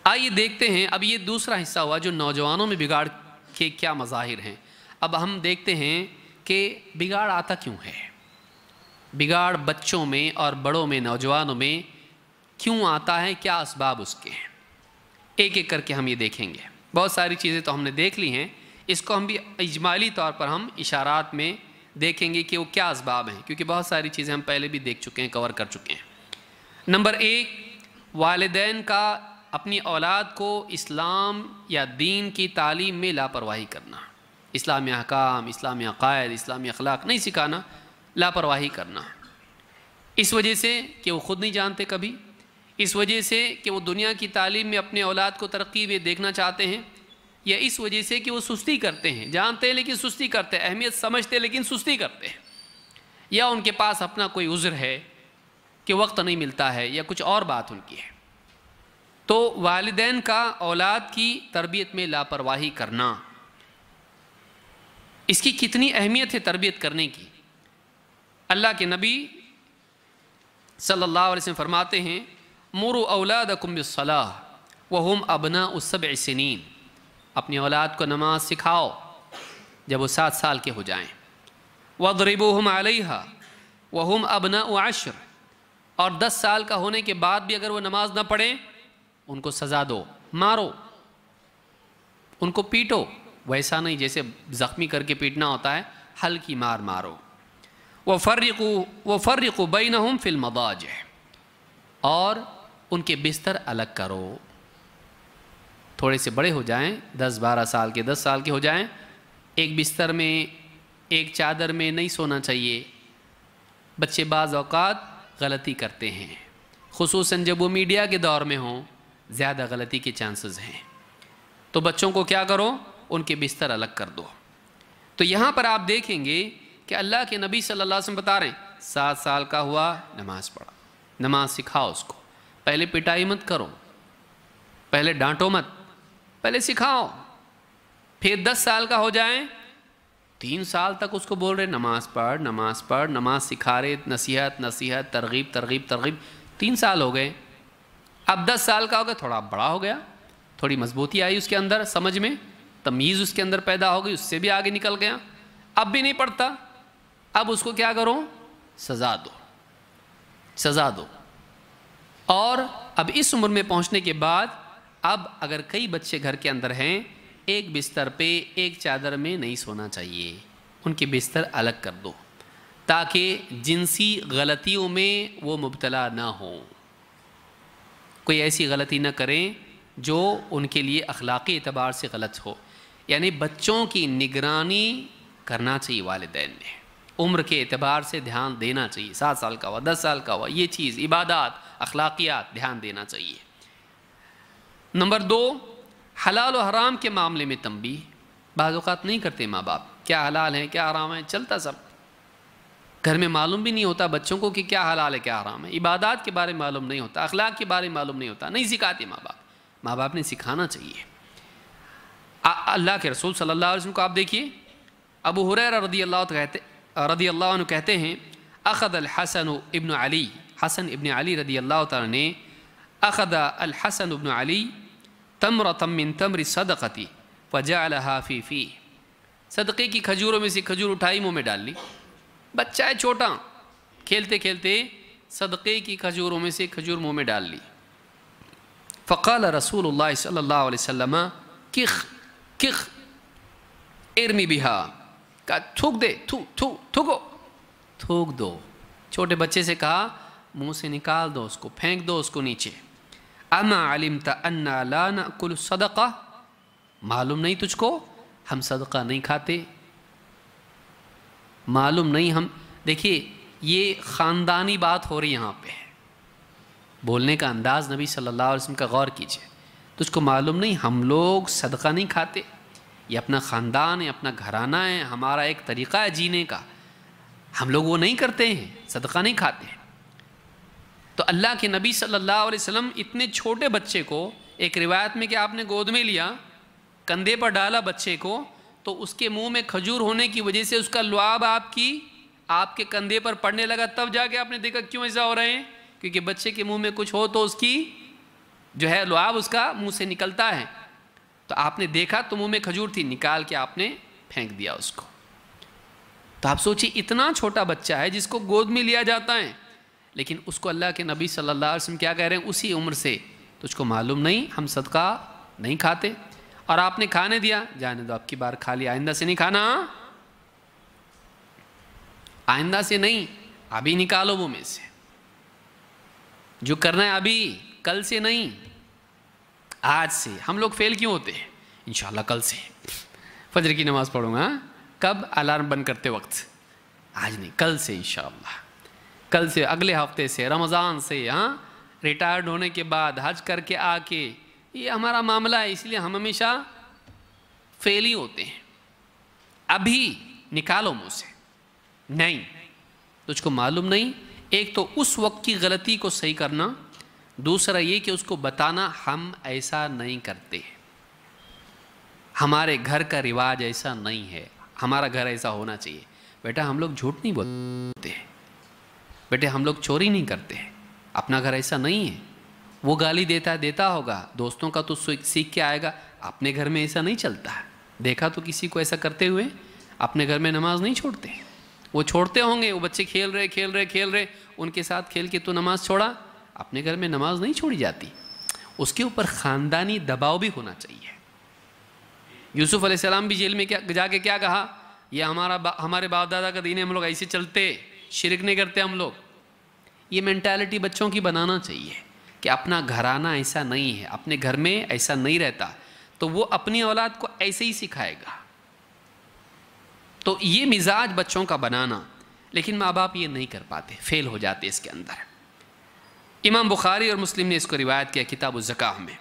آئیے دیکھتے ہیں اب یہ دوسرا حصہ ہوا جو نوجوانوں میں بگاڑ کے کیا مظاہر ہیں۔ اب ہم دیکھتے ہیں کہ بگاڑ آتا کیوں ہے، بگاڑ بچوں میں اور بڑوں میں، نوجوانوں میں کیوں آتا ہے، کیا اسباب اس کے ہیں، ایک ایک کر کے ہم یہ دیکھیں گے۔ بہت ساری چیزیں تو ہم نے دیکھ لی ہیں، اس کو ہم بھی اجمالی طور پر ہم اشارات میں دیکھیں گے کہ وہ کیا اسباب ہیں، کیونکہ بہت ساری چیزیں ہم پہلے بھی دیکھ چکے ہیں، کور کر چکے ہیں۔ نمبر ایک، والدین کا اپنی اولاد کو اسلام یا دین کی تعلیم میں لاپرواہی کرنا، اسلامی احکام، اسلامی عقائد، اسلامی اخلاق نہیں سکھانا، لاپرواہی کرنا، اس وجہ سے کہ وہ خود نہیں جانتے کبھی، اس وجہ سے کہ وہ دنیا کی تعلیم میں اپنے اولاد کو ترقی میں دیکھنا چاہتے ہیں، یا اس وجہ سے کہ وہ سستی کرتے ہیں، جانتے ہیں لیکن سستی کرتے ہیں، اہمیت سمجھتے ہیں لیکن سستی کرتے ہیں، یا ان کے پاس اپنا کوئی عذر ہے کہ وقت نہیں ملتا ہے، یا کچھ اور بات ان کی ہے۔ تو والدین کا اولاد کی تربیت میں لاپرواہی کرنا، اس کی کتنی اہمیت ہے تربیت کرنے کی۔ اللہ کے نبی صلی اللہ علیہ وسلم فرماتے ہیں، مروا اولادکم بالصلاۃ وہم ابناء 7 سنین، اپنی اولاد کو نماز سکھاؤ جب وہ 7 سال کے ہو جائیں، واضربوہم علیہا وہم ابناء 10، اور 10 سال کا ہونے کے بعد بھی اگر وہ نماز نہ پڑھیں ان کو سزا دو، مارو، ان کو پیٹو، ویسا نہیں جیسے زخمی کر کے پیٹنا ہوتا ہے، ہلکی مار مارو۔ وَفَرِّقُوا بَيْنَهُمْ فِي الْمَضَاجِعِ، اور ان کے بستر الگ کرو، تھوڑے سے بڑے ہو جائیں، 10-12 سال کے، 10 سال کے ہو جائیں، ایک بستر میں ایک چادر میں نہیں سونا چاہیے۔ بچے بعض اوقات غلطی کرتے ہیں، خصوصاً جب وہ میڈیا کے دور میں ہوں، زیادہ غلطی کے چانسز ہیں، تو بچوں کو کیا کرو، ان کے بستر الگ کر دو۔ تو یہاں پر آپ دیکھیں گے کہ اللہ کے نبی صلی اللہ علیہ وسلم بتا رہے ہیں 7 سال کا ہوا نماز پڑھا، نماز سکھاؤ اس کو، پہلے پٹائی مت کرو، پہلے ڈانٹو مت، پہلے سکھاؤ، پھر 10 سال کا ہو جائیں، 3 سال تک اس کو بول رہے نماز پڑھ، نماز پڑھ، نماز سکھا رہے، نصیحت نصیحت، ترغیب ترغیب ترغیب، 3 سال ہو گئے، اب 10 سال کا ہو گیا، تھوڑا بڑا ہو گیا، تھوڑی مضبوطی آئی اس کے اندر، سمجھ میں تمیز اس کے اندر پیدا ہو گئی، اس سے بھی آگے نکل گیا، اب بھی نہیں پڑھتا، اب اس کو کیا کرو، سزا دو، سزا دو۔ اور اب اس عمر میں پہنچنے کے بعد اب اگر کئی بچے گھر کے اندر ہیں، ایک بستر پہ ایک چادر میں نہیں سونا چاہیے، ان کے بستر الگ کر دو تاکہ جنسی غلطیوں میں وہ مبتلا نہ ہوں، کوئی ایسی غلطی نہ کریں جو ان کے لیے اخلاقی اعتبار سے غلط ہو۔ یعنی بچوں کی نگرانی کرنا چاہیے والدین نے، عمر کے اعتبار سے دھیان دینا چاہیے، 7 سال کا ہوا، 10 سال کا ہوا، یہ چیز عبادات اخلاقیات دھیان دینا چاہیے۔ نمبر 2، حلال و حرام کے معاملے میں تنبیہ، بعض اوقات نہیں کرتے ماں باپ، کیا حلال ہے کیا حرام ہے، چلتا سب، گھر میں معلوم بھی نہیں ہوتا بچوں کو کہ کیا حلال ہے کیا حرام ہے، عبادات کے بارے میں معلوم نہیں ہوتا، اخلاق کے بارے میں معلوم نہیں ہوتا، نہیں سکھاتے ماں باپ نے سکھانا چاہیے۔ اللہ کے رسول صلی اللہ علیہ وسلم کو آپ دیکھیے، ابو ہریرہ رضی اللہ عنہ کہتے ہیں، اخذ الحسن ابن علی، حسن ابن علی رضی اللہ تعالیٰ نے، اخذ الحسن ابن علی تمرۃ من تمر الصدقۃ فجعلها فی فیہ، صدقے کی کھجوروں میں سے کھجور اٹھائی منہ میں ڈال لی، بچہ ہے چھوٹا، کھیلتے کھیلتے صدقے کی کھجوروں میں سے کھجور منہ میں ڈال لی۔ فقال رسول اللہ صلی اللہ علیہ وسلم کخ کخ ارمی بہا، کہا تھوک دے، تھوکو، تھوک دو، چھوٹے بچے سے کہا منہ سے نکال دو اس کو، پھینک دو اس کو نیچے۔ اما علمت انا لا ناکل الصدقہ، معلوم نہیں تجھ کو ہم صدقہ نہیں کھاتے، معلوم نہیں ہم، دیکھیے یہ خاندانی بات ہو رہی یہاں پہ، بولنے کا انداز نبی صلی اللہ علیہ وسلم کا غور کیجئے، تجھ کو معلوم نہیں ہم لوگ صدقہ نہیں کھاتے، یہ اپنا خاندان ہے، اپنا گھرانہ ہے، ہمارا ایک طریقہ ہے جینے کا، ہم لوگ وہ نہیں کرتے ہیں، صدقہ نہیں کھاتے ہیں۔ تو اللہ کے نبی صلی اللہ علیہ وسلم اتنے چھوٹے بچے کو، ایک روایت میں کہ آپ نے گود میں لیا، کندھے پر ڈالا بچے کو، تو اس کے منہ میں کھجور ہونے کی وجہ سے اس کا لعاب آپ کے کندھے پر پڑنے لگا، تب جا کے آپ نے دیکھا کیوں ایسا ہو رہے ہیں، کیونکہ بچے کے منہ میں کچھ ہو تو اس کی جو ہے لعاب اس کا منہ سے نکلتا ہے، تو آپ نے دیکھا تو منہ میں کھجور تھی، نکال کے آپ نے پھینک دیا اس کو۔ تو آپ سوچیں اتنا چھوٹا بچہ ہے جس کو گود میں لیا جاتا ہے، لیکن اس کو اللہ کے نبی صلی اللہ علیہ وسلم کیا کہہ رہے ہیں؟ اسی عمر سے تجھ کو معلوم نہیں ہم صدقہ نہیں کھاتے، اور آپ نے کھانے دیا، جانے دو، آپ کی بار کھا لیا، آئندہ سے نہیں کھانا، آئندہ سے نہیں، ابھی نکالو وہ میں سے، جو کرنا ہے ابھی، کل سے نہیں، آج سے۔ ہم لوگ فیل کیوں ہوتے ہیں؟ انشاءاللہ کل سے فجر کی نماز پڑھوں گا، کب؟ الارم بند کرتے وقت، آج نہیں، کل سے انشاءاللہ، کل سے، اگلے ہفتے سے، رمضان سے، ریٹائرڈ ہونے کے بعد، حج کر کے آ کے، یہ ہمارا معاملہ ہے، اس لیے ہم ہمیشہ فیل ہی ہوتے ہیں۔ ابھی نکالو منہ سے، نہیں، تجھ کو معلوم نہیں۔ ایک تو اس وقت کی غلطی کو صحیح کرنا، دوسرا یہ کہ اس کو بتانا ہم ایسا نہیں کرتے، ہمارے گھر کا رواج ایسا نہیں ہے، ہمارا گھر ایسا ہونا چاہیے۔ بیٹا ہم لوگ جھوٹ نہیں بولتے ہیں، بیٹے ہم لوگ چوری نہیں کرتے ہیں، اپنا گھر ایسا نہیں ہے۔ وہ گالی دیتا ہوگا، دوستوں کا تو سیکھ کے آئے گا، اپنے گھر میں ایسا نہیں چلتا ہے۔ دیکھا تو کسی کو ایسا کرتے ہوئے؟ اپنے گھر میں نماز نہیں چھوڑتے، وہ چھوڑتے ہوں گے، وہ بچے کھیل رہے ان کے ساتھ کھیل کے تو نماز چھوڑا، اپنے گھر میں نماز نہیں چھوڑی جاتی۔ اس کے اوپر خاندانی دباؤ بھی ہونا چاہیے۔ یوسف علیہ السلام بھی جیل میں جا کے کیا کہا؟ یہ ہمارے باپ دادا کا دین ہے، ہم لوگ ایسے چلتے، شرک نہیں کرتے ہم لوگ۔ یہ مینٹالٹی بچوں کی بنانا چاہیے کہ اپنا گھرانہ ایسا نہیں ہے، اپنے گھر میں ایسا نہیں رہتا، تو وہ اپنی اولاد کو ایسے ہی سکھائے گا۔ تو یہ مزاج بچوں کا بنانا، لیکن ماں باپ یہ نہیں کر پاتے، فیل ہو جاتے اس کے اندر۔ امام بخاری اور مسلم نے اس کو روایت کیا کتاب الزکاہ میں۔